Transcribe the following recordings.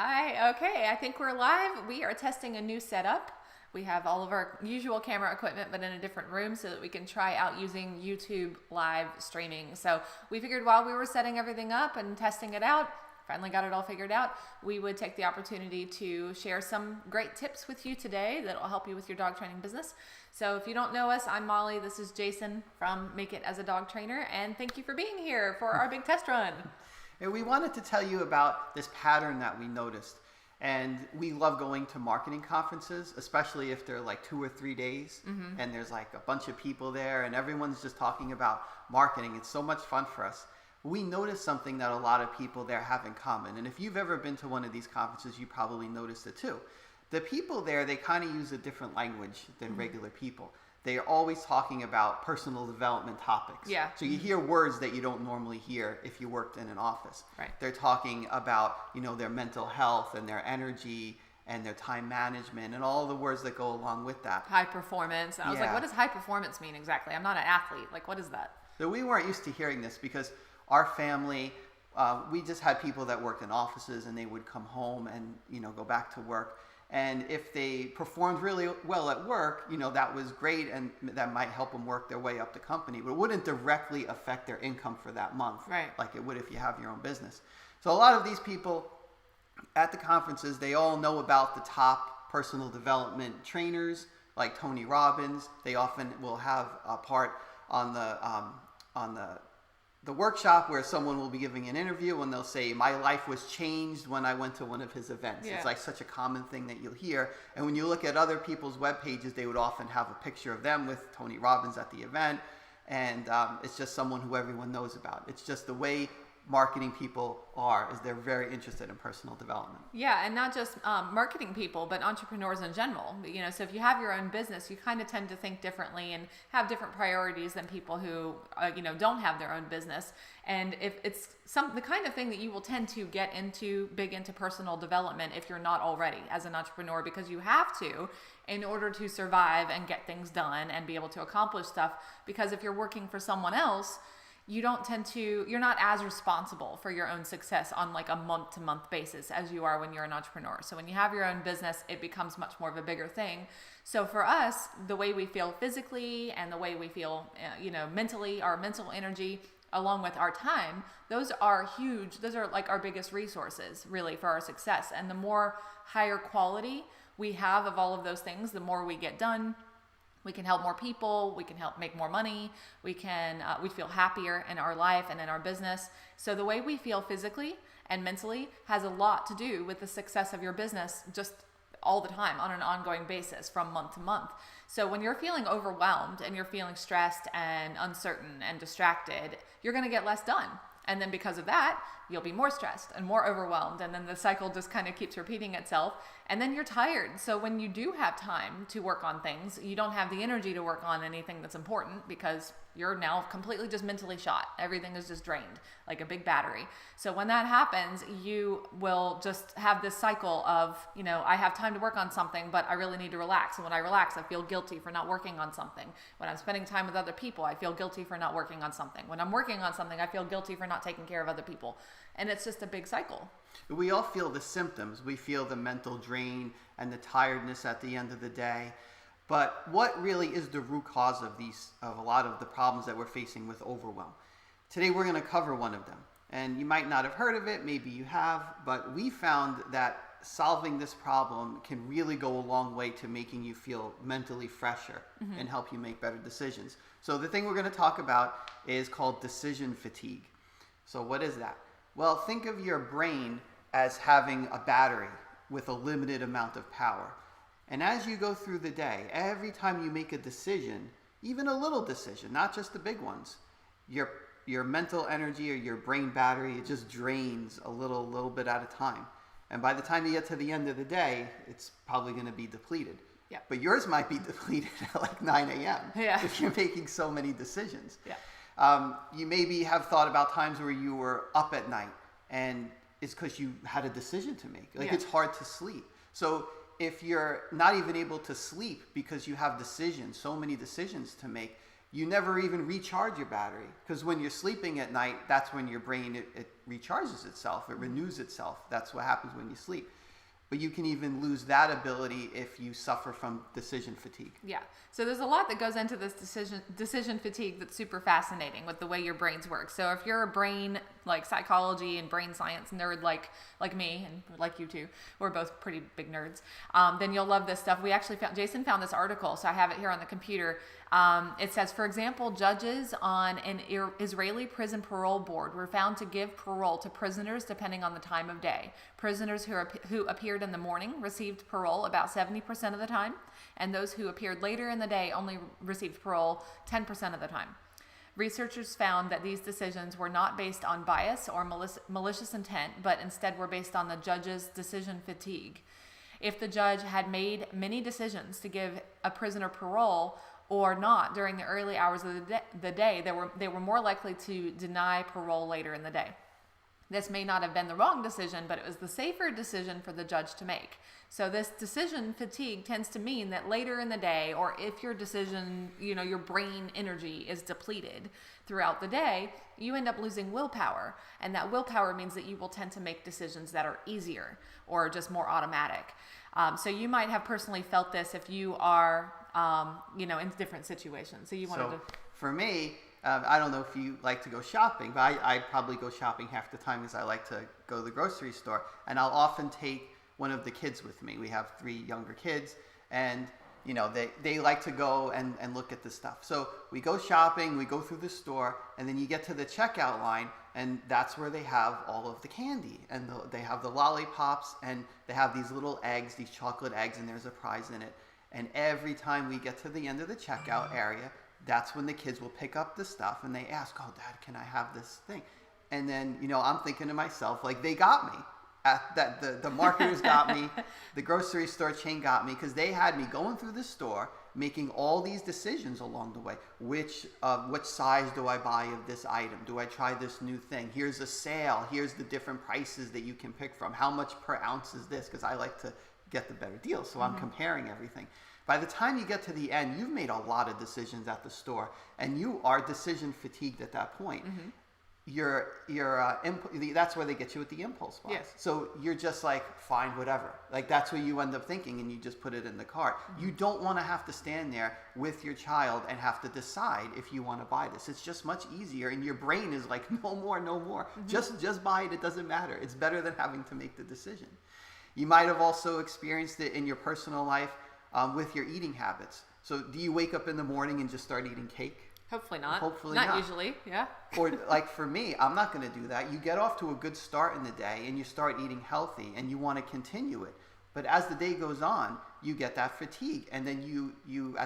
Hi, okay, I think we're live. We are testing a new setup. We have all of our usual camera equipment, but in a different room so that we can try out using YouTube live streaming. So we figured while we were setting everything up and testing it out, finally got it all figured out, we would take the opportunity to share some great tips with you today that will help you with your dog training business. So if you don't know us, I'm Molly. This is Jason from Make It as a Dog Trainer, and thank you for being here for our big test run. And we wanted to tell you about this pattern that we noticed. And we love going to marketing conferences, especially if they're like 2 or 3 days and there's like a bunch of people there and everyone's just talking about marketing. It's so much fun for us. We noticed something that a lot of people there have in common. And if you've ever been to one of these conferences, you probably noticed it too. The people there, they kind of use a different language than regular people. They are always talking about personal development topics. Yeah. So you hear words that you don't normally hear if you worked in an office. Right. They're talking about, their mental health and their energy and their time management and all the words that go along with that. High performance. And I was like, what does high performance mean exactly? I'm not an athlete. Like, what is that? So we weren't used to hearing this because our family, we just had people that worked in offices and they would come home and, go back to work. And if they performed really well at work, that was great and that might help them work their way up the company, but it wouldn't directly affect their income for that month, right, like it would if you have your own business. So a lot of these people at the conferences, they all know about the top personal development trainers like Tony Robbins. They often will have a part on the workshop where someone will be giving an interview and they'll say, my life was changed when I went to one of his events. Yeah. It's like such a common thing that you'll hear. And when you look at other people's web pages, they would often have a picture of them with Tony Robbins at the event. And it's just someone who everyone knows about. It's just the way marketing people is they're very interested in personal development. Yeah, and not just marketing people, but entrepreneurs in general. So if you have your own business, you kind of tend to think differently and have different priorities than people who, don't have their own business. And if it's the kind of thing that you will tend to get big into personal development if you're not already as an entrepreneur, because you have to in order to survive and get things done and be able to accomplish stuff. Because if you're working for someone else, you're not as responsible for your own success on like a month-to-month basis as you are when you're an entrepreneur. So when you have your own business, it becomes much more of a bigger thing. So for us, the way we feel physically and the way we feel, mentally, our mental energy, along with our time, those are huge. Those are like our biggest resources really for our success. And the more higher quality we have of all of those things, the more we get done. We can help more people. We can help make more money. We feel happier in our life and in our business. So the way we feel physically and mentally has a lot to do with the success of your business just all the time on an ongoing basis from month to month. So when you're feeling overwhelmed and you're feeling stressed and uncertain and distracted, you're going to get less done. And then because of that, you'll be more stressed and more overwhelmed. And then the cycle just kind of keeps repeating itself. And then you're tired. So when you do have time to work on things, you don't have the energy to work on anything that's important because you're now completely just mentally shot. Everything is just drained like a big battery. So when that happens, you will just have this cycle of, I have time to work on something, but I really need to relax. And when I relax, I feel guilty for not working on something. When I'm spending time with other people, I feel guilty for not working on something. When I'm working on something, I feel guilty for not taking care of other people. And it's just a big cycle. We all feel the symptoms. We feel the mental drain and the tiredness at the end of the day. But what really is the root cause of a lot of the problems that we're facing with overwhelm? Today we're going to cover one of them. And you might not have heard of it, maybe you have, but we found that solving this problem can really go a long way to making you feel mentally fresher and help you make better decisions. So the thing we're going to talk about is called decision fatigue. So what is that? Well, think of your brain as having a battery with a limited amount of power. And as you go through the day, every time you make a decision, even a little decision, not just the big ones, your mental energy or your brain battery, it just drains a little bit at a time. And by the time you get to the end of the day, it's probably going to be depleted. Yeah. But yours might be depleted at like 9 a.m. Yeah. if you're making so many decisions. Yeah. You maybe have thought about times where you were up at night and it's because you had a decision to make. It's hard to sleep. So if you're not even able to sleep because you have so many decisions to make, you never even recharge your battery, because when you're sleeping at night, that's when your brain, it recharges itself, it renews itself. That's what happens when you sleep. But you can even lose that ability if you suffer from decision fatigue. Yeah. So there's a lot that goes into this decision fatigue that's super fascinating with the way your brains work. So if you're a brain, like psychology and brain science nerd like me and like you too, we're both pretty big nerds, then you'll love this stuff. Jason found this article, so I have it here on the computer. It says, for example, judges on an Israeli prison parole board were found to give parole to prisoners depending on the time of day. Prisoners who appeared in the morning received parole about 70% of the time, and those who appeared later in the day only received parole 10% of the time. Researchers found that these decisions were not based on bias or malicious intent, but instead were based on the judge's decision fatigue. If the judge had made many decisions to give a prisoner parole or not during the early hours of the day, they were more likely to deny parole later in the day. This may not have been the wrong decision, but it was the safer decision for the judge to make. So this decision fatigue tends to mean that later in the day, or if your decision, your brain energy is depleted throughout the day, you end up losing willpower. And that willpower means that you will tend to make decisions that are easier or just more automatic. So you might have personally felt this if you are, in different situations. For me, I don't know if you like to go shopping, but I probably go shopping half the time because I like to go to the grocery store, and I'll often take one of the kids with me. We have 3 younger kids, and they like to go and look at the stuff. So we go shopping, we go through the store, and then you get to the checkout line, and that's where they have all of the candy, and they have the lollipops, and they have these little eggs, these chocolate eggs, and there's a prize in it. And every time we get to the end of the checkout area, that's when the kids will pick up the stuff and they ask, "Oh, Dad, can I have this thing?" And then, I'm thinking to myself, like, they got me. The marketers got me, the grocery store chain got me, because they had me going through the store, making all these decisions along the way. Which size do I buy of this item? Do I try this new thing? Here's a sale. Here's the different prices that you can pick from. How much per ounce is this? Because I like to get the better deal, so I'm comparing everything. By the time you get to the end, you've made a lot of decisions at the store, and you are decision fatigued at that point. That's where they get you at the impulse buys. Yes. So you're just like, fine, whatever. Like, that's what you end up thinking, and you just put it in the cart. You don't want to have to stand there with your child and have to decide if you want to buy this. It's just much easier, and your brain is like, no more. Just buy it. It doesn't matter. It's better than having to make the decision. You might have also experienced it in your personal life with your eating habits. So do you wake up in the morning and just start eating cake? Hopefully not. Not usually, yeah. Or like for me, I'm not going to do that. You get off to a good start in the day and you start eating healthy and you want to continue it. But as the day goes on, you get that fatigue, and then you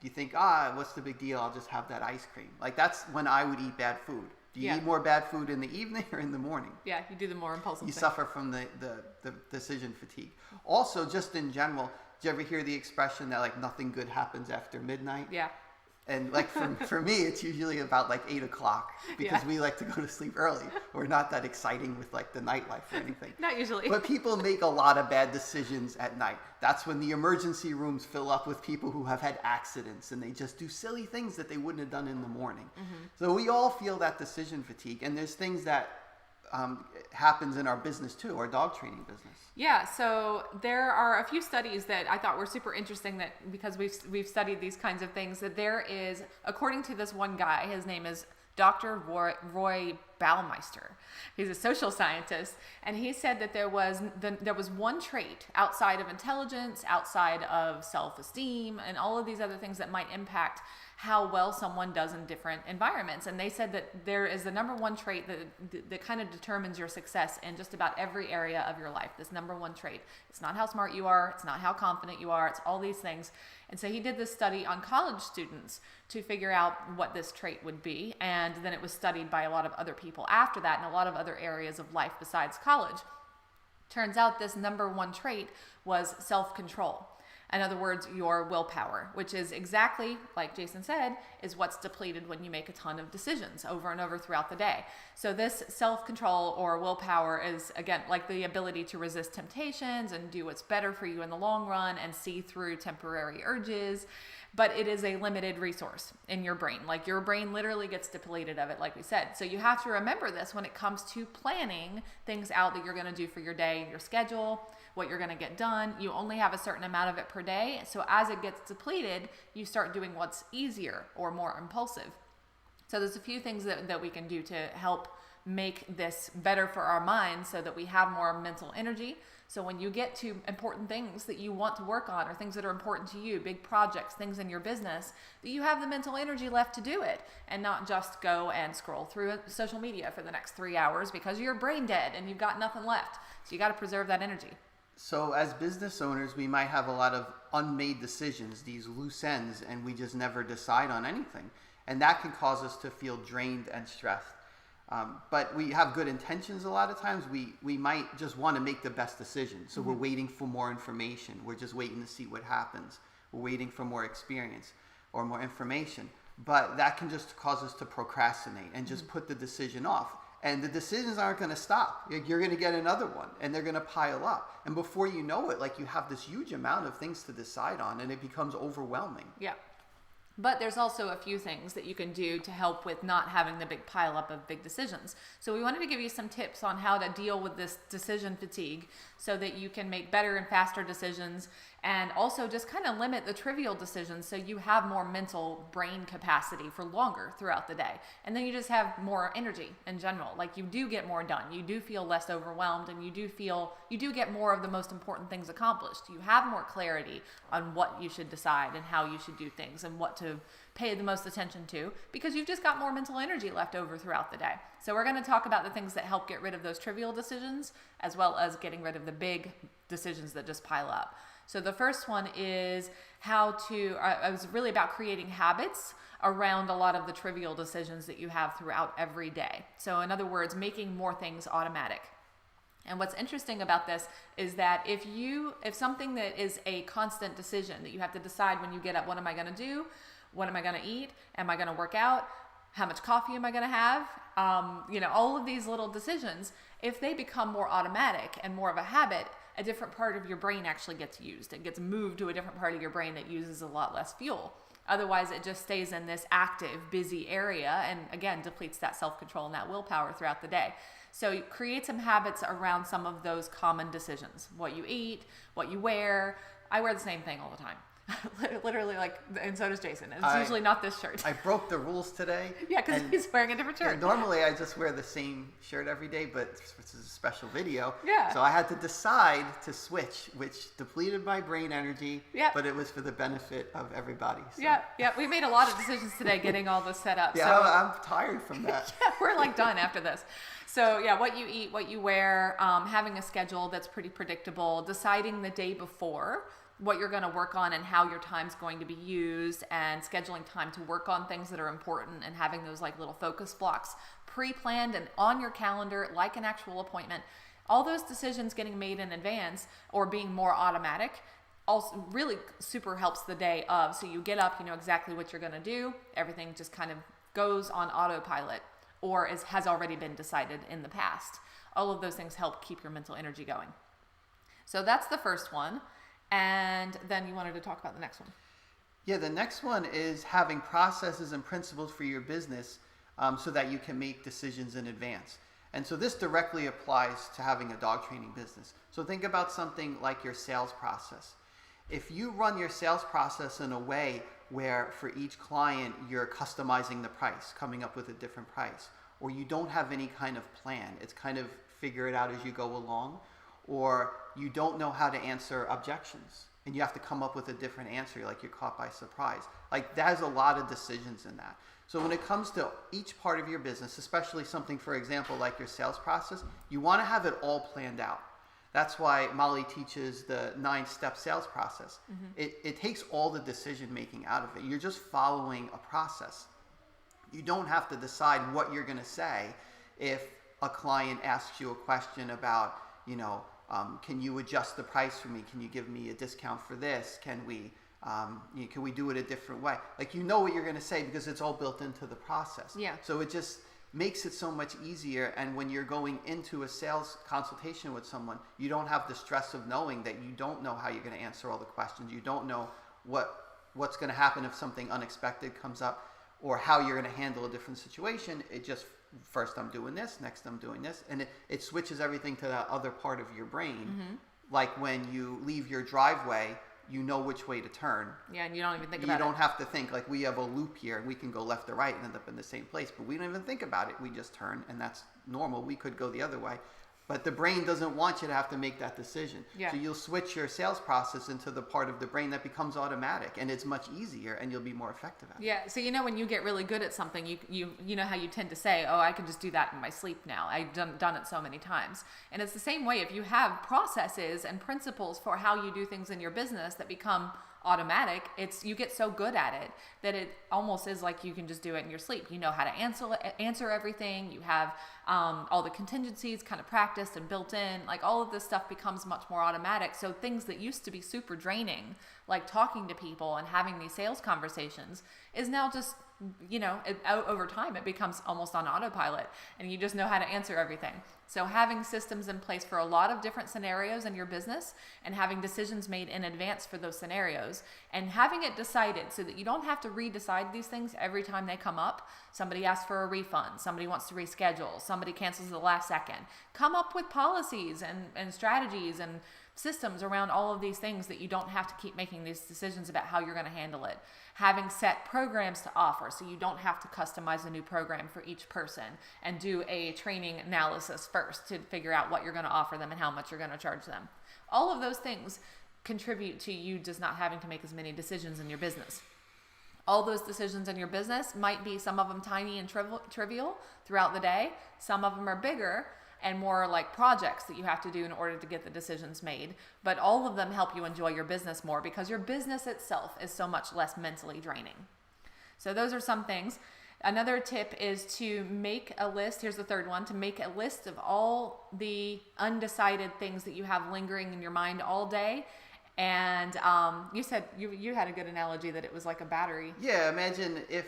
think, what's the big deal? I'll just have that ice cream. Like, that's when I would eat bad food. Do you eat more bad food in the evening or in the morning? Yeah, you do the more impulsive You thing. suffer from the decision fatigue. Also, just in general, do you ever hear the expression that, like, nothing good happens after midnight? Yeah. And like for me, it's usually about like 8 o'clock because we like to go to sleep early. We're not that exciting with like the nightlife or anything. Not usually. But people make a lot of bad decisions at night. That's when the emergency rooms fill up with people who have had accidents and they just do silly things that they wouldn't have done in the morning. So we all feel that decision fatigue, and there's things that happens in our business too, our dog training business. Yeah, so there are a few studies that I thought were super interesting, that because we've studied these kinds of things, that there is, according to this one guy, his name is Dr. Roy Baumeister. He's a social scientist, and he said that there was one trait outside of intelligence, outside of self-esteem, and all of these other things that might impact how well someone does in different environments. And they said that there is the number one trait that kind of determines your success in just about every area of your life. This number one trait. It's not how smart you are. It's not how confident you are. It's all these things. And so he did this study on college students to figure out what this trait would be. And then it was studied by a lot of other people after that in a lot of other areas of life besides college. Turns out this number one trait was self-control. In other words, your willpower, which is exactly, like Jason said, is what's depleted when you make a ton of decisions over and over throughout the day. So this self-control or willpower is, again, like the ability to resist temptations and do what's better for you in the long run and see through temporary urges. but it is a limited resource in your brain. Like your brain literally gets depleted of it, like we said. So you have to remember this when it comes to planning things out that you're going to do for your day, your schedule, what you're going to get done. You only have a certain amount of it per day. So as it gets depleted, you start doing what's easier or more impulsive. So there's a few things that we can do to help make this better for our minds so that we have more mental energy. So when you get to important things that you want to work on or things that are important to you, big projects, things in your business, that you have the mental energy left to do it and not just go and scroll through social media for the next 3 hours because you're brain dead and you've got nothing left. So you got to preserve that energy. So as business owners, we might have a lot of unmade decisions, these loose ends, and we just never decide on anything. And that can cause us to feel drained and stressed. But we have good intentions a lot of times. We might just want to make the best decision. So we're waiting for more information. We're just waiting to see what happens. We're waiting for more experience or more information. But that can just cause us to procrastinate and just put the decision off. And the decisions aren't going to stop. You're going to get another one and they're going to pile up. And before you know it, like you have this huge amount of things to decide on and it becomes overwhelming. Yeah. But there's also a few things that you can do to help with not having the big pile up of big decisions. So we wanted to give you some tips on how to deal with this decision fatigue so that you can make better and faster decisions and also just kind of limit the trivial decisions so you have more mental brain capacity for longer throughout the day. And then you just have more energy in general. Like you do get more done. You do feel less overwhelmed and you do get more of the most important things accomplished. You have more clarity on what you should decide and how you should do things and what to pay the most attention to because you've just got more mental energy left over throughout the day. So we're going to talk about the things that help get rid of those trivial decisions as well as getting rid of the big decisions that just pile up. So the first one is it was really about creating habits around a lot of the trivial decisions that you have throughout every day. So in other words, making more things automatic. And what's interesting about this is that if something that is a constant decision that you have to decide when you get up, what am I going to do? What am I going to eat? Am I going to work out? How much coffee am I going to have? All of these little decisions, if they become more automatic and more of a habit, a different part of your brain actually gets used. It gets moved to a different part of your brain that uses a lot less fuel. Otherwise, it just stays in this active, busy area and, again, depletes that self-control and that willpower throughout the day. So create some habits around some of those common decisions. What you eat, what you wear. I wear the same thing all the time. Literally, and so does Jason. It's usually not this shirt. I broke the rules today. Yeah, because he's wearing a different shirt. Normally, I just wear the same shirt every day, but this is a special video. Yeah. So I had to decide to switch, which depleted my brain energy, but it was for the benefit of everybody. So. Yeah. We made a lot of decisions today getting all this set up. Yeah, so, I'm tired from that. We're done after this. So yeah, what you eat, what you wear, having a schedule that's pretty predictable, deciding the day before what you're going to work on and how your time's going to be used and scheduling time to work on things that are important and having those little focus blocks pre-planned and on your calendar like an actual appointment. All those decisions getting made in advance or being more automatic also really super helps the day of. So you get up, you know exactly what you're going to do. Everything just kind of goes on autopilot or has already been decided in the past. All of those things help keep your mental energy going. So that's the first one. And then you wanted to talk about the next one. Yeah, the next one is having processes and principles for your business so that you can make decisions in advance. And so this directly applies to having a dog training business. So think about something like your sales process. If you run your sales process in a way where for each client you're customizing the price, coming up with a different price, or you don't have any kind of plan, it's kind of figure it out as you go along, or you don't know how to answer objections and you have to come up with a different answer, you're caught by surprise. There's a lot of decisions in that. So when it comes to each part of your business, especially something, for example, like your sales process, you want to have it all planned out. That's why Molly teaches the 9-step sales process. Mm-hmm. It takes all the decision making out of it. You're just following a process. You don't have to decide what you're going to say if a client asks you a question about, can you adjust the price for me? Can you give me a discount for this? Can we do it a different way? What you're going to say because it's all built into the process. Yeah. So it just makes it so much easier. And when you're going into a sales consultation with someone, you don't have the stress of knowing that you don't know how you're going to answer all the questions. You don't know what what's going to happen if something unexpected comes up, or how you're going to handle a different situation. It just, first I'm doing this, next I'm doing this, and it switches everything to that other part of your brain. Like when you leave your driveway, you know which way to turn. Yeah, and you don't even think about it. You don't have to think, like we have a loop here and we can go left or right and end up in the same place, but we don't even think about it. We just turn, and that's normal. We could go the other way. But the brain doesn't want you to have to make that decision. Yeah. So you'll switch your sales process into the part of the brain that becomes automatic, and it's much easier, and you'll be more effective at it. Yeah. So when you get really good at something, you know how you tend to say, "Oh, I can just do that in my sleep now. I've done it so many times." And it's the same way if you have processes and principles for how you do things in your business that become automatic. You get so good at it that it almost is like you can just do it in your sleep. You know how to answer everything. You have all the contingencies kind of practiced and built in. Like all of this stuff becomes much more automatic. So things that used to be super draining, like talking to people and having these sales conversations, is now just, over time it becomes almost on autopilot, and you just know how to answer everything. So having systems in place for a lot of different scenarios in your business, and having decisions made in advance for those scenarios, and having it decided so that you don't have to redecide these things every time they come up. Somebody asks for a refund, somebody wants to reschedule, somebody cancels at the last second. Come up with policies and strategies and systems around all of these things that you don't have to keep making these decisions about how you're going to handle it. Having set programs to offer so you don't have to customize a new program for each person and do a training analysis first to figure out what you're going to offer them and how much you're going to charge them. All of those things contribute to you just not having to make as many decisions in your business. All those decisions in your business might be, some of them tiny and trivial throughout the day. Some of them are bigger and more like projects that you have to do in order to get the decisions made. But all of them help you enjoy your business more because your business itself is so much less mentally draining. So those are some things. Another tip is to make a list. Here's the third one: to make a list of all the undecided things that you have lingering in your mind all day. And you said you had a good analogy that it was like a battery. Yeah, imagine if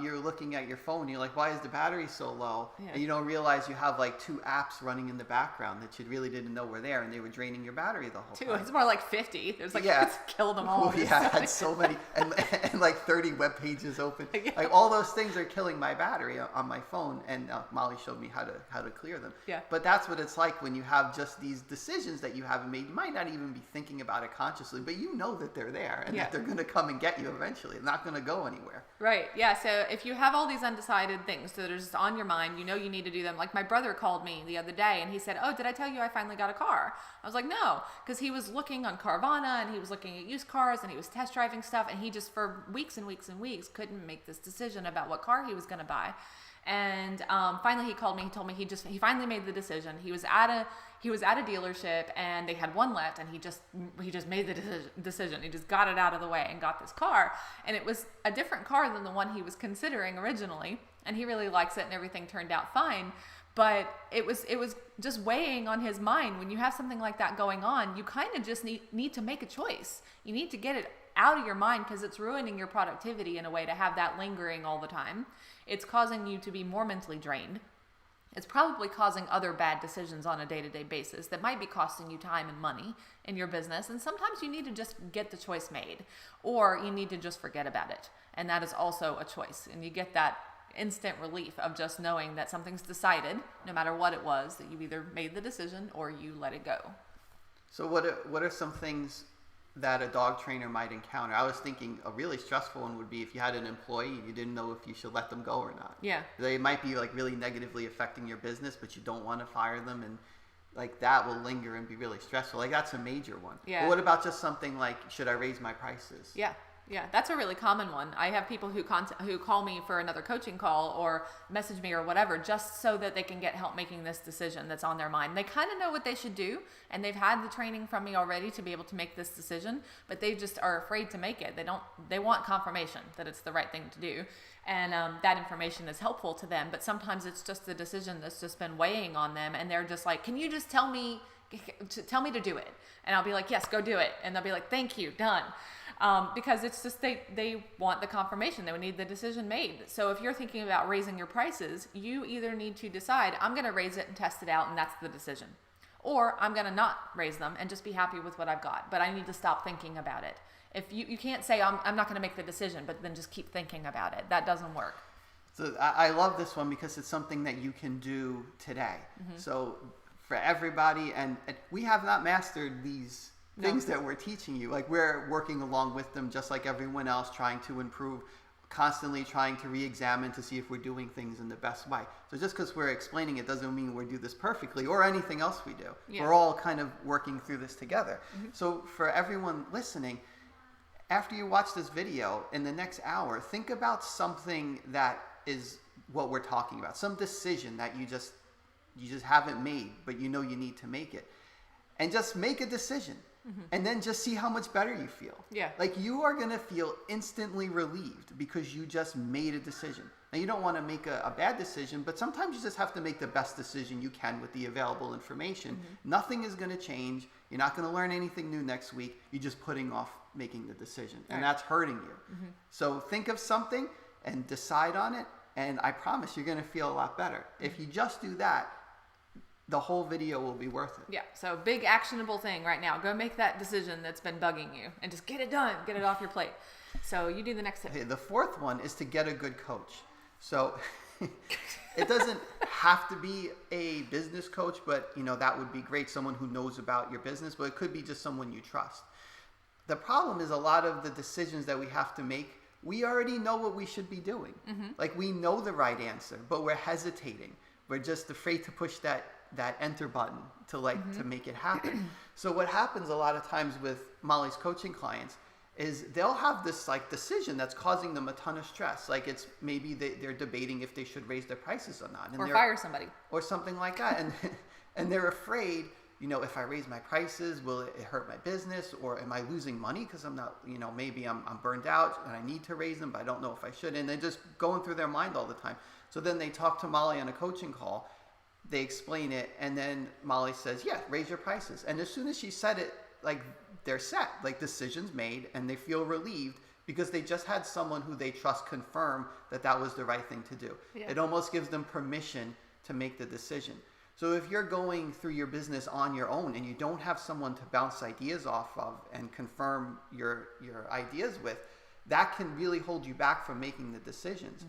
you're looking at your phone, you're like, why is the battery so low? Yeah. And you don't realize you have like 2 apps running in the background that you really didn't know were there, and they were draining your battery the whole time. It's more like 50. There's like, yeah. It's killed them all. Yeah, I had so many, and like 30 web pages open. Yeah. Like all those things are killing my battery on my phone, and Molly showed me how to clear them. Yeah. But that's what it's like when you have just these decisions that you haven't made. You might not even be thinking about it consciously, but you know that they're there and that they're going to come and get you eventually. They're not going to go anywhere. Right. Yeah. So if you have all these undecided things that are just on your mind, you need to do them. Like my brother called me the other day and he said, "Oh, did I tell you I finally got a car?" I was like, "No," because he was looking on Carvana and he was looking at used cars and he was test driving stuff, and he just for weeks and weeks and weeks couldn't make this decision about what car he was going to buy. And finally he called me. He told me he finally made the decision. He was at a dealership and they had one left, and he just made the decision. He just got it out of the way and got this car, and it was a different car than the one he was considering originally, and he really likes it and everything turned out fine. But it was just weighing on his mind. When you have something like that going on, you kind of just need to make a choice. You need to get it out of your mind because it's ruining your productivity in a way to have that lingering all the time. It's causing you to be more mentally drained. It's probably causing other bad decisions on a day-to-day basis that might be costing you time and money in your business. And sometimes you need to just get the choice made, or you need to just forget about it. And that is also a choice. And you get that instant relief of just knowing that something's decided, no matter what it was, that you either made the decision or you let it go. So what are some things that a dog trainer might encounter? I was thinking a really stressful one would be if you had an employee and you didn't know if you should let them go or not. Yeah. They might be like really negatively affecting your business, but you don't want to fire them, and like that will linger and be really stressful. Like that's a major one. Yeah. But what about just something like, should I raise my prices? Yeah. Yeah, that's a really common one. I have people who call me for another coaching call or message me or whatever, just so that they can get help making this decision that's on their mind. They kind of know what they should do, and they've had the training from me already to be able to make this decision, but they just are afraid to make it. They want confirmation that it's the right thing to do, and that information is helpful to them. But sometimes it's just the decision that's just been weighing on them, and they're just like, "Can you just tell me to do it?" And I'll be like, "Yes, go do it." And they'll be like, "Thank you, done." Because it's just they want the confirmation. They would need the decision made. So if you're thinking about raising your prices, you either need to decide, I'm going to raise it and test it out, and that's the decision. or I'm going to not raise them and just be happy with what I've got. But I need to stop thinking about it. If you can't say I'm not going to make the decision, but then just keep thinking about it. That doesn't work. So I love this one because it's something that you can do today. So for everybody, and we have not mastered these things that we're teaching you. Like, we're working along with them just like everyone else, trying to improve, constantly trying to re-examine to see if we're doing things in the best way. So just because we're explaining it doesn't mean we do this perfectly or anything else we do. Yeah. We're all kind of working through this together. So for everyone listening, after you watch this video, in the next hour, think about something that is what we're talking about. Some decision that you just haven't made, but you know you need to make it. And just make a decision. And then just see how much better you feel. Yeah. Like, you are going to feel instantly relieved because you just made a decision. Now, you don't want to make a bad decision, but sometimes you just have to make the best decision you can with the available information. Nothing is going to change. You're not going to learn anything new next week. You're just putting off making the decision. And that's hurting you. So think of something and decide on it. And I promise you're going to feel a lot better. If you just do that, the whole video will be worth it. Yeah. So big actionable thing right now. Go make that decision that's been bugging you and just get it done. Get it off your plate. So you do the next tip. Okay, the fourth one is to get a good coach. So it doesn't have to be a business coach, but that would be great. Someone who knows about your business, but it could be just someone you trust. The problem is a lot of the decisions that we have to make, we already know what we should be doing. Like, we know the right answer, but we're hesitating. We're just afraid to push that enter button to make it happen. So what happens a lot of times with Molly's coaching clients is they'll have this decision that's causing them a ton of stress. Like, it's maybe they're debating if they should raise their prices or not. Or fire somebody. Or something like that. And they're afraid, if I raise my prices, will it hurt my business? Or am I losing money because I'm not, maybe I'm burned out and I need to raise them, but I don't know if I should. And they're just going through their mind all the time. So then they talk to Molly on a coaching call. They explain it, and then Molly says, yeah, raise your prices. And as soon as she said it, they're set, decisions made, and they feel relieved because they just had someone who they trust confirm that was the right thing to do. Yeah. It almost gives them permission to make the decision. So if you're going through your business on your own and you don't have someone to bounce ideas off of and confirm your ideas with, that can really hold you back from making the decisions.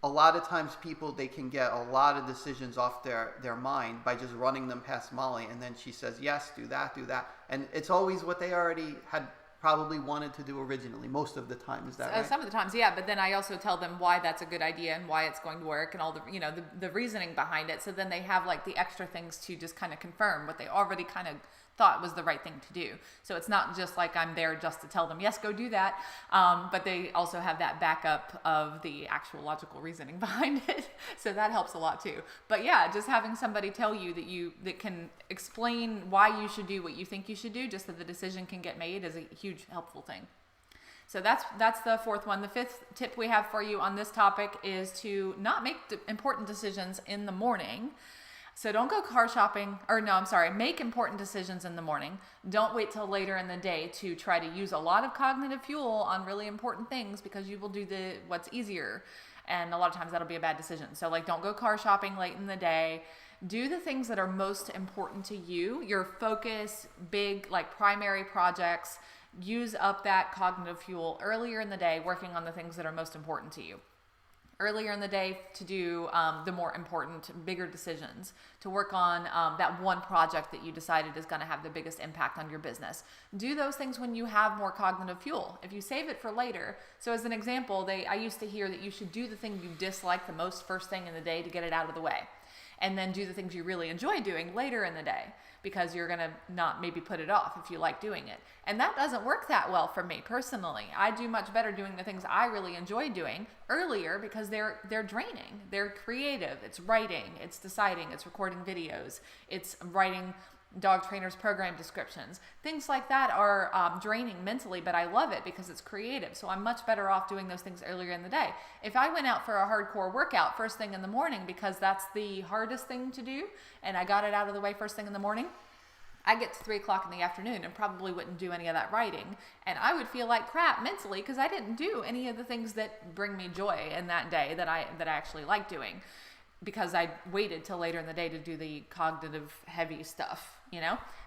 A lot of times people, they can get a lot of decisions off their mind by just running them past Molly, and then she says, yes, do that. And it's always what they already had probably wanted to do originally, most of the time. Is that right? Some of the times, yeah, but then I also tell them why that's a good idea and why it's going to work and all the reasoning behind it. So then they have the extra things to just kind of confirm what they already kind of thought was the right thing to do. So it's not just I'm there just to tell them, yes, go do that. But they also have that backup of the actual logical reasoning behind it. So that helps a lot too. But yeah, just having somebody tell you that can explain why you should do what you think you should do, just so the decision can get made, is a huge helpful thing. So that's the fourth one. The fifth tip we have for you on this topic is to not make important decisions in the morning. So don't go car shopping, make important decisions in the morning. Don't wait till later in the day to try to use a lot of cognitive fuel on really important things, because you will do what's easier. And a lot of times that'll be a bad decision. So don't go car shopping late in the day. Do the things that are most important to you, your focus, big primary projects. Use up that cognitive fuel earlier in the day, working on the things that are most important to you. Earlier in the day to do the more important, bigger decisions, to work on that one project that you decided is going to have the biggest impact on your business. Do those things when you have more cognitive fuel. If you save it for later, so as an example, I used to hear that you should do the thing you dislike the most first thing in the day to get it out of the way, and then do the things you really enjoy doing later in the day, because you're going to not maybe put it off if you like doing it. And that doesn't work that well for me personally. I do much better doing the things I really enjoy doing earlier, because they're draining. They're creative. It's writing, it's deciding, it's recording videos, it's writing dog trainers program descriptions. Things like that are draining mentally, but I love it because it's creative. So I'm much better off doing those things earlier in the day. If I went out for a hardcore workout first thing in the morning, because that's the hardest thing to do, and I got it out of the way first thing in the morning, I get to 3 o'clock in the afternoon and probably wouldn't do any of that writing. And I would feel like crap mentally because I didn't do any of the things that bring me joy in that day that I actually like doing, because I waited till later in the day to do the cognitive heavy stuff.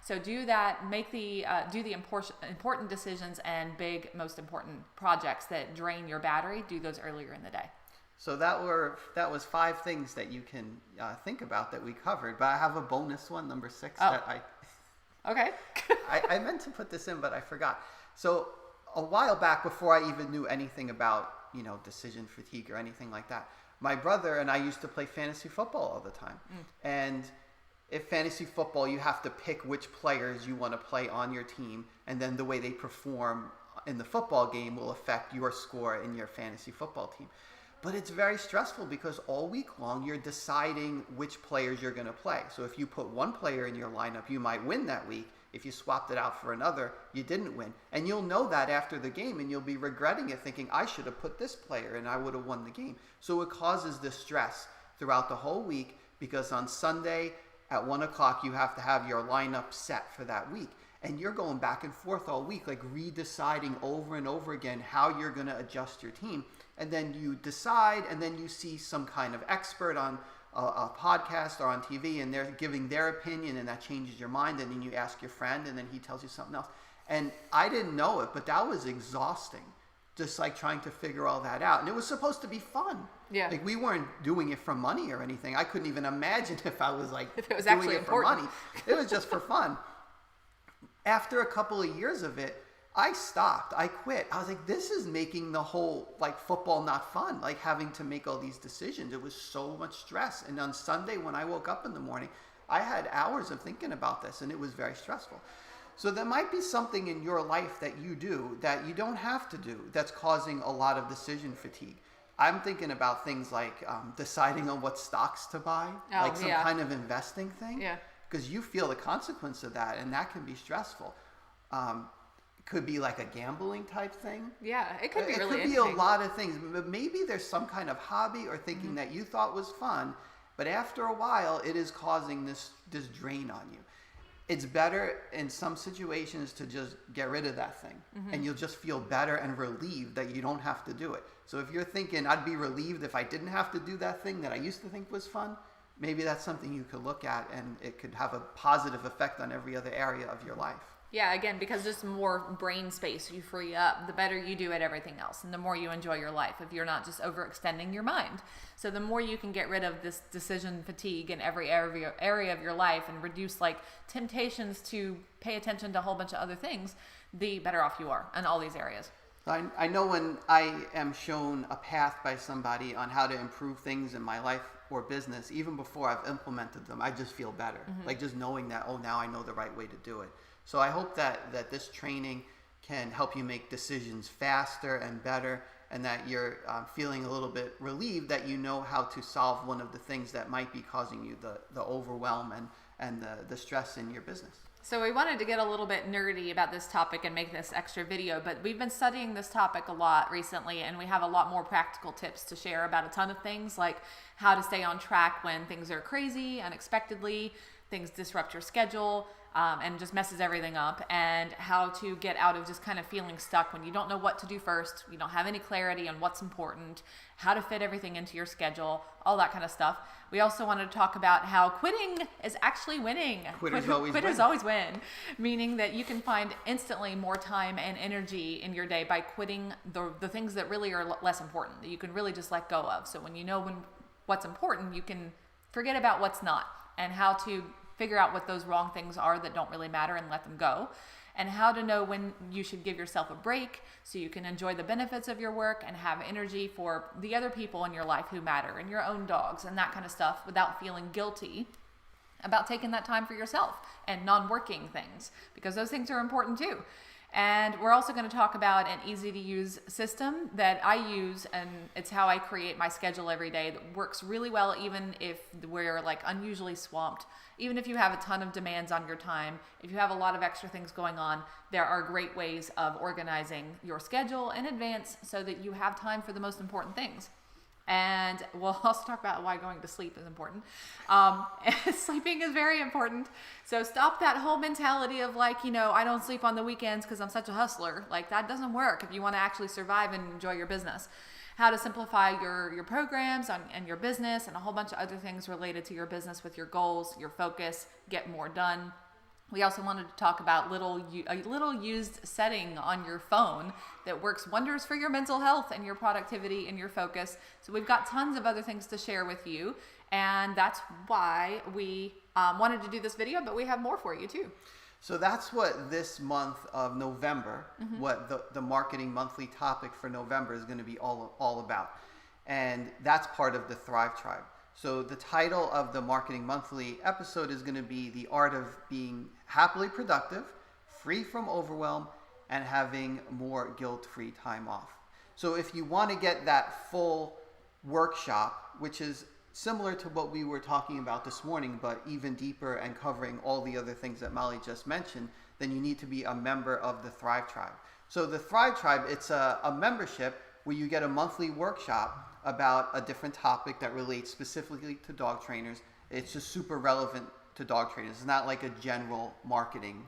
So do that, make do the important decisions and big, most important projects that drain your battery, do those earlier in the day. So that was 5 things that you can think about that we covered, but I have a bonus one, number 6, that Okay. I meant to put this in, but I forgot. So a while back, before I even knew anything about, decision fatigue or anything like that, my brother and I used to play fantasy football all the time. And if fantasy football, you have to pick which players you want to play on your team, and then the way they perform in the football game will affect your score in your fantasy football team. But it's very stressful because all week long you're deciding which players you're going to play. So if you put one player in your lineup, you might win that week. If you swapped it out for another, you didn't win. And you'll know that after the game, and you'll be regretting it, thinking, I should have put this player and I would have won the game. So it causes this stress throughout the whole week, because on Sunday at 1 o'clock, you have to have your lineup set for that week. And you're going back and forth all week, like redeciding over and over again how you're going to adjust your team. And then you decide, and then you see some kind of expert on a podcast or on TV, and they're giving their opinion, and that changes your mind. And then you ask your friend, and then he tells you something else. And I didn't know it, but that was exhausting, just like trying to figure all that out. And it was supposed to be fun. Yeah. Like, we weren't doing it for money or anything. I couldn't even imagine if I was like if it was doing actually it important. for money. It was just for fun. After a couple of years of it, I stopped. I quit. I was like, this is making the whole football not fun, like having to make all these decisions. It was so much stress. And on Sunday, when I woke up in the morning, I had hours of thinking about this, and it was very stressful. So there might be something in your life that you do that you don't have to do that's causing a lot of decision fatigue. I'm thinking about things like deciding on what stocks to buy, like some kind of investing thing. Yeah. Because you feel the consequence of that, and that can be stressful. Could be like a gambling type thing. Yeah, it could be really interesting. It could be a lot of things. But maybe there's some kind of hobby or thinking that you thought was fun, but after a while, it is causing this drain on you. It's better in some situations to just get rid of that thing, and you'll just feel better and relieved that you don't have to do it. So if you're thinking, I'd be relieved if I didn't have to do that thing that I used to think was fun, maybe that's something you could look at, and it could have a positive effect on every other area of your life. Yeah, again, because just more brain space you free up, the better you do at everything else, and the more you enjoy your life if you're not just overextending your mind. So the more you can get rid of this decision fatigue in every area of your life and reduce temptations to pay attention to a whole bunch of other things, the better off you are in all these areas. I know when I am shown a path by somebody on how to improve things in my life or business, even before I've implemented them, I just feel better. Like just knowing that, now I know the right way to do it. So I hope that this training can help you make decisions faster and better, and that you're feeling a little bit relieved that you know how to solve one of the things that might be causing you the overwhelm and the stress in your business. So we wanted to get a little bit nerdy about this topic and make this extra video, but we've been studying this topic a lot recently, and we have a lot more practical tips to share about a ton of things, like how to stay on track when things are crazy, unexpectedly, things disrupt your schedule, and just messes everything up, and how to get out of just kind of feeling stuck when you don't know what to do first, you don't have any clarity on what's important, how to fit everything into your schedule, all that kind of stuff. We also wanted to talk about how quitting is actually winning. Quitters always win, meaning that you can find instantly more time and energy in your day by quitting the things that really are less important, that you can really just let go of. So when you know what's important, you can forget about what's not, and how to figure out what those wrong things are that don't really matter and let them go, and how to know when you should give yourself a break so you can enjoy the benefits of your work and have energy for the other people in your life who matter, and your own dogs and that kind of stuff, without feeling guilty about taking that time for yourself and non-working things, because those things are important too. And we're also going to talk about an easy to use system that I use, and it's how I create my schedule every day, that works really well even if we're unusually swamped. Even if you have a ton of demands on your time, if you have a lot of extra things going on, there are great ways of organizing your schedule in advance so that you have time for the most important things. And we'll also talk about why going to sleep is important. Sleeping is very important. So stop that whole mentality of I don't sleep on the weekends because I'm such a hustler. That doesn't work if you want to actually survive and enjoy your business. How to simplify your programs and your business, and a whole bunch of other things related to your business with your goals, your focus, get more done. We also wanted to talk about a little used setting on your phone that works wonders for your mental health and your productivity and your focus. So we've got tons of other things to share with you, and that's why we wanted to do this video, but we have more for you too. So that's what this month of November, what the marketing monthly topic for November is going to be all about. And that's part of the Thrive Tribe. So the title of the Marketing Monthly episode is going to be The Art of Being Happily Productive, Free from Overwhelm, and Having More Guilt-Free Time Off. So if you want to get that full workshop, which is similar to what we were talking about this morning, but even deeper and covering all the other things that Molly just mentioned, then you need to be a member of the Thrive Tribe. So the Thrive Tribe, it's a membership where you get a monthly workshop about a different topic that relates specifically to dog trainers. It's just super relevant to dog trainers. It's not like a general marketing,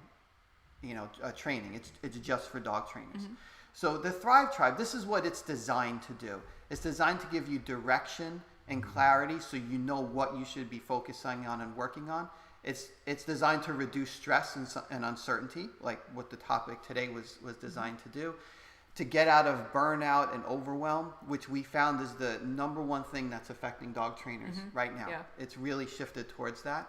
training. It's just for dog trainers. So the Thrive Tribe, this is what it's designed to do. It's designed to give you direction and clarity so you know what you should be focusing on and working on. It's designed to reduce stress and uncertainty, like what the topic today was designed to do. To get out of burnout and overwhelm, which we found is the number one thing that's affecting dog trainers right now. Yeah. It's really shifted towards that.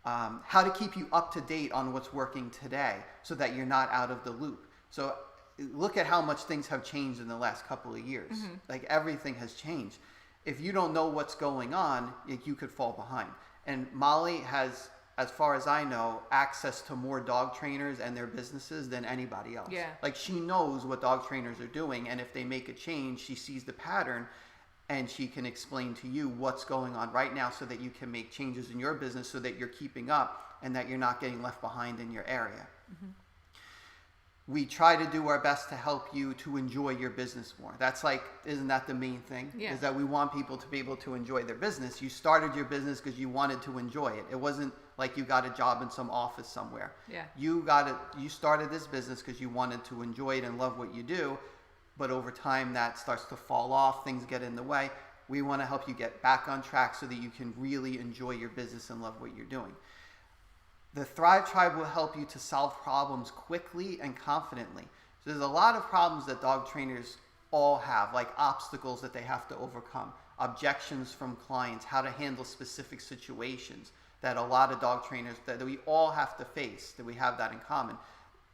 How to keep you up to date on what's working today so that you're not out of the loop. So look at how much things have changed in the last couple of years. Like everything has changed. If you don't know what's going on, you could fall behind. And Molly has, as far as I know, access to more dog trainers and their businesses than anybody else. Yeah. Like she knows what dog trainers are doing, and if they make a change, she sees the pattern and she can explain to you what's going on right now so that you can make changes in your business so that you're keeping up and that you're not getting left behind in your area. We try to do our best to help you to enjoy your business more. That's isn't that the main thing? Yeah. Is that we want people to be able to enjoy their business. You started your business because you wanted to enjoy it. It wasn't like you got a job in some office somewhere. Yeah. You started this business because you wanted to enjoy it and love what you do, but over time that starts to fall off, things get in the way. We want to help you get back on track so that you can really enjoy your business and love what you're doing. The Thrive Tribe will help you to solve problems quickly and confidently. So there's a lot of problems that dog trainers all have, like obstacles that they have to overcome, objections from clients, how to handle specific situations that a lot of dog trainers that we all have to face, that we have that in common.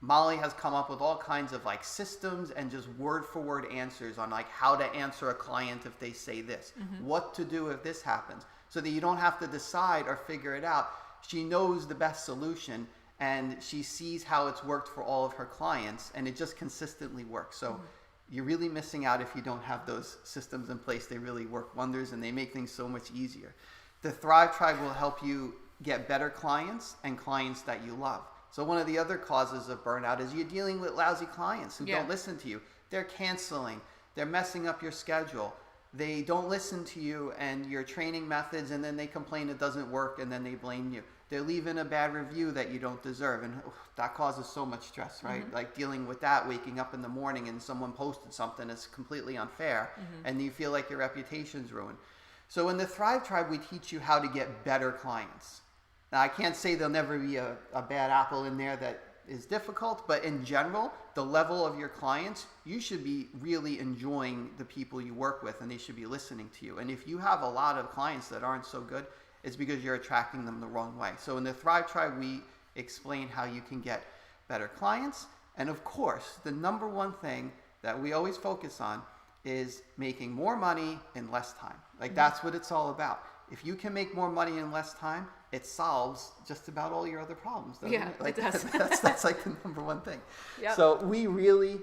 Molly has come up with all kinds of systems and just word for word answers on how to answer a client if they say this, what to do if this happens, so that you don't have to decide or figure it out. She knows the best solution and she sees how it's worked for all of her clients, and it just consistently works. So you're really missing out if you don't have those systems in place. They really work wonders and they make things so much easier. The Thrive Tribe will help you get better clients and clients that you love. So one of the other causes of burnout is you're dealing with lousy clients who don't listen to you. They're canceling. They're messing up your schedule. They don't listen to you and your training methods, and then they complain it doesn't work, and then they blame you. They're leaving a bad review that you don't deserve, and that causes so much stress, right? Like dealing with that, waking up in the morning and someone posted something that's completely unfair, and you feel like your reputation's ruined. So in the Thrive Tribe, we teach you how to get better clients. Now, I can't say there'll never be a bad apple in there that is difficult, but in general, the level of your clients, you should be really enjoying the people you work with, and they should be listening to you. And if you have a lot of clients that aren't so good, it's because you're attracting them the wrong way. So in the Thrive Tribe, we explain how you can get better clients. And of course, the number one thing that we always focus on is making more money in less time. That's what it's all about. If you can make more money in less time, it solves just about all your other problems, doesn't it? It does. That's the number one thing. Yep. So we really...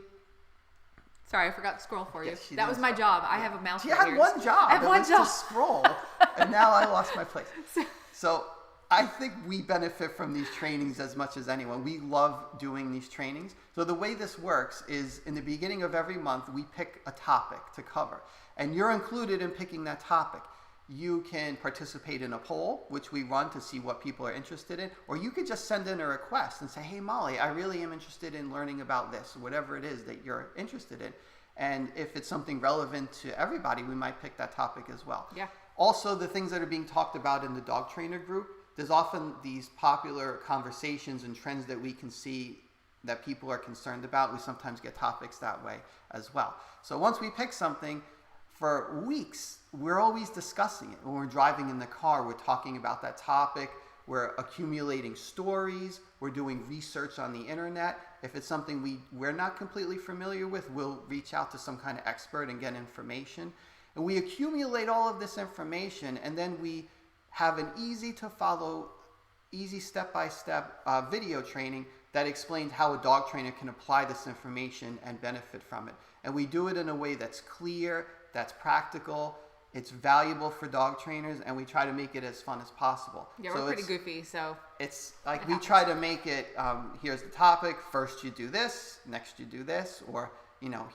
Sorry, I forgot to scroll for you. That was my job. I have a mouse She right had here. one job. I have one job. To scroll, and now I lost my place. So I think we benefit from these trainings as much as anyone. We love doing these trainings. So the way this works is in the beginning of every month, we pick a topic to cover, and you're included in picking that topic. You can participate in a poll, which we run to see what people are interested in, or you could just send in a request and say, hey, Molly, I really am interested in learning about this, whatever it is that you're interested in. And if it's something relevant to everybody, we might pick that topic as well. Yeah. Also, the things that are being talked about in the dog trainer group, there's often these popular conversations and trends that we can see that people are concerned about. We sometimes get topics that way as well. So once we pick something, for weeks, we're always discussing it. When we're driving in the car, we're talking about that topic. We're accumulating stories. We're doing research on the internet. If it's something we're not completely familiar with, we'll reach out to some kind of expert and get information. And we accumulate all of this information, and then we have an easy to follow, easy step-by-step video training that explains how a dog trainer can apply this information and benefit from it. And we do it in a way that's clear, that's practical, it's valuable for dog trainers, and we try to make it as fun as possible. Yeah, we're pretty goofy, so. It's like we try to make it, here's the topic, first you do this, next you do this, or,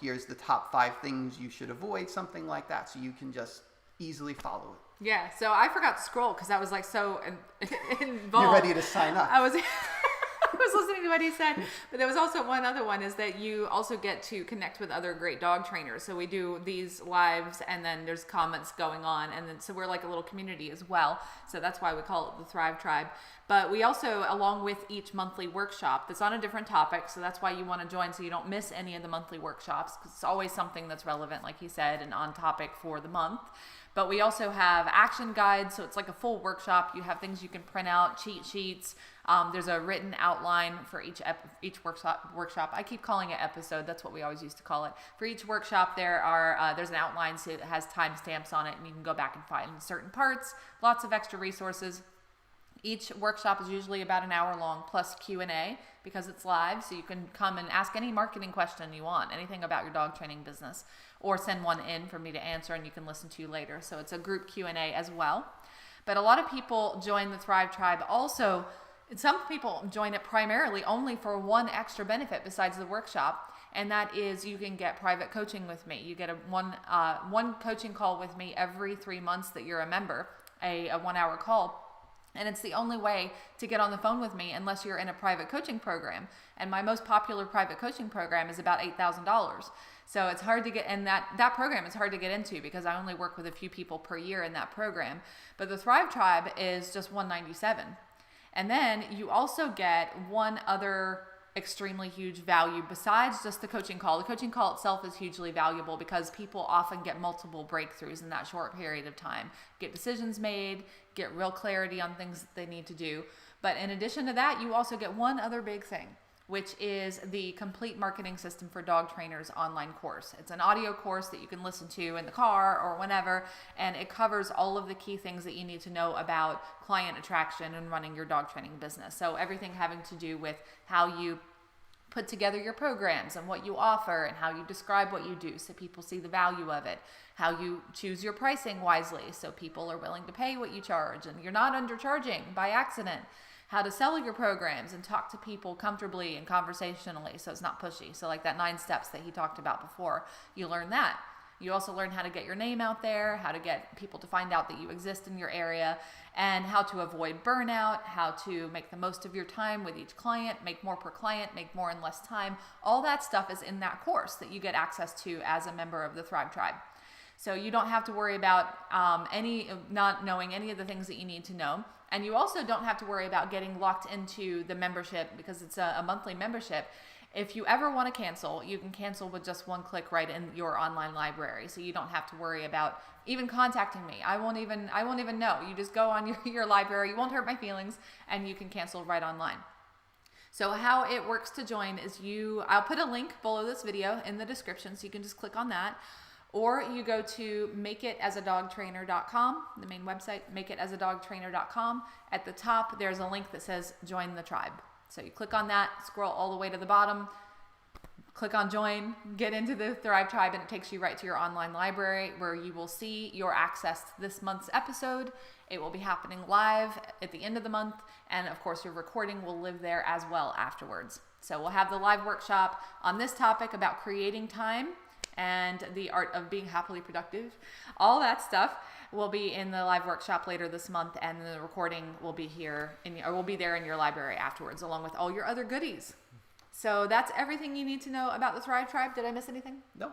here's the top 5 things you should avoid, something like that, so you can just easily follow it. Yeah, so I forgot to scroll because I was like so involved. You're ready to sign up. I was listening to what he said, but there was also one other one is that you also get to connect with other great dog trainers. So we do these lives, and then there's comments going on, and then so we're like a little community as well. So that's why we call it the Thrive Tribe. But we also, along with each monthly workshop, that's on a different topic. So that's why you want to join, so you don't miss any of the monthly workshops, because it's always something that's relevant, like he said, and on topic for the month. But we also have action guides, so it's like a full workshop. You have things you can print out, cheat sheets. There's a written outline for each workshop. I keep calling it episode. That's what we always used to call it. For each workshop, there's an outline, so it has timestamps on it, and you can go back and find certain parts. Lots of extra resources. Each workshop is usually about an hour long, plus Q&A, because it's live, so you can come and ask any marketing question you want, anything about your dog training business, or send one in for me to answer, and you can listen to later. So it's a group Q&A as well. But a lot of people join the Thrive Tribe also. Some people join it primarily only for one extra benefit besides the workshop, and that is you can get private coaching with me. You get one coaching call with me every 3 months that you're a member, a 1-hour call. And it's the only way to get on the phone with me unless you're in a private coaching program. And my most popular private coaching program is about $8,000. So it's hard to get, and that program is hard to get into because I only work with a few people per year in that program. But the Thrive Tribe is just $197. And then you also get one other extremely huge value besides just the coaching call. The coaching call itself is hugely valuable because people often get multiple breakthroughs in that short period of time, get decisions made, get real clarity on things that they need to do. But in addition to that, you also get one other big thing, which is the Complete Marketing System for Dog Trainers online course. It's an audio course that you can listen to in the car or whenever, and it covers all of the key things that you need to know about client attraction and running your dog training business. So everything having to do with how you put together your programs and what you offer and how you describe what you do so people see the value of it, how you choose your pricing wisely so people are willing to pay what you charge and you're not undercharging by accident, how to sell your programs and talk to people comfortably and conversationally so it's not pushy. So like that 9 steps that he talked about before, you learn that. You also learn how to get your name out there, how to get people to find out that you exist in your area, and how to avoid burnout, how to make the most of your time with each client, make more per client, make more in less time. All that stuff is in that course that you get access to as a member of the Thrive Tribe. So you don't have to worry about not knowing any of the things that you need to know. And you also don't have to worry about getting locked into the membership because it's a monthly membership. If you ever want to cancel, you can cancel with just one click right in your online library. So you don't have to worry about even contacting me. I won't even know. You just go on your library. You won't hurt my feelings, and you can cancel right online. So how it works to join is I'll put a link below this video in the description, so you can just click on that. Or you go to makeitasadogtrainer.com, the main website, makeitasadogtrainer.com. At the top, there's a link that says Join the Tribe. So you click on that, scroll all the way to the bottom, click on Join, get into the Thrive Tribe, and it takes you right to your online library where you will see your access to this month's episode. It will be happening live at the end of the month, and of course your recording will live there as well afterwards. So we'll have the live workshop on this topic about creating time and the art of being happily productive. All that stuff will be in the live workshop later this month, and the recording will be will be there in your library afterwards, along with all your other goodies. So that's everything you need to know about the Thrive Tribe. Did I miss anything? No.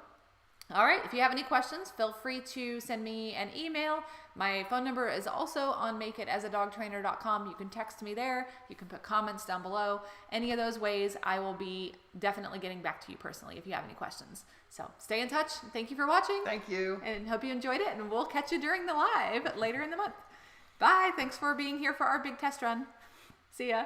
All right. If you have any questions, feel free to send me an email. My phone number is also on makeitasadogtrainer.com. You can text me there. You can put comments down below. Any of those ways, I will be definitely getting back to you personally if you have any questions. So stay in touch. Thank you for watching. Thank you. And hope you enjoyed it. And we'll catch you during the live later in the month. Bye. Thanks for being here for our big test run. See ya.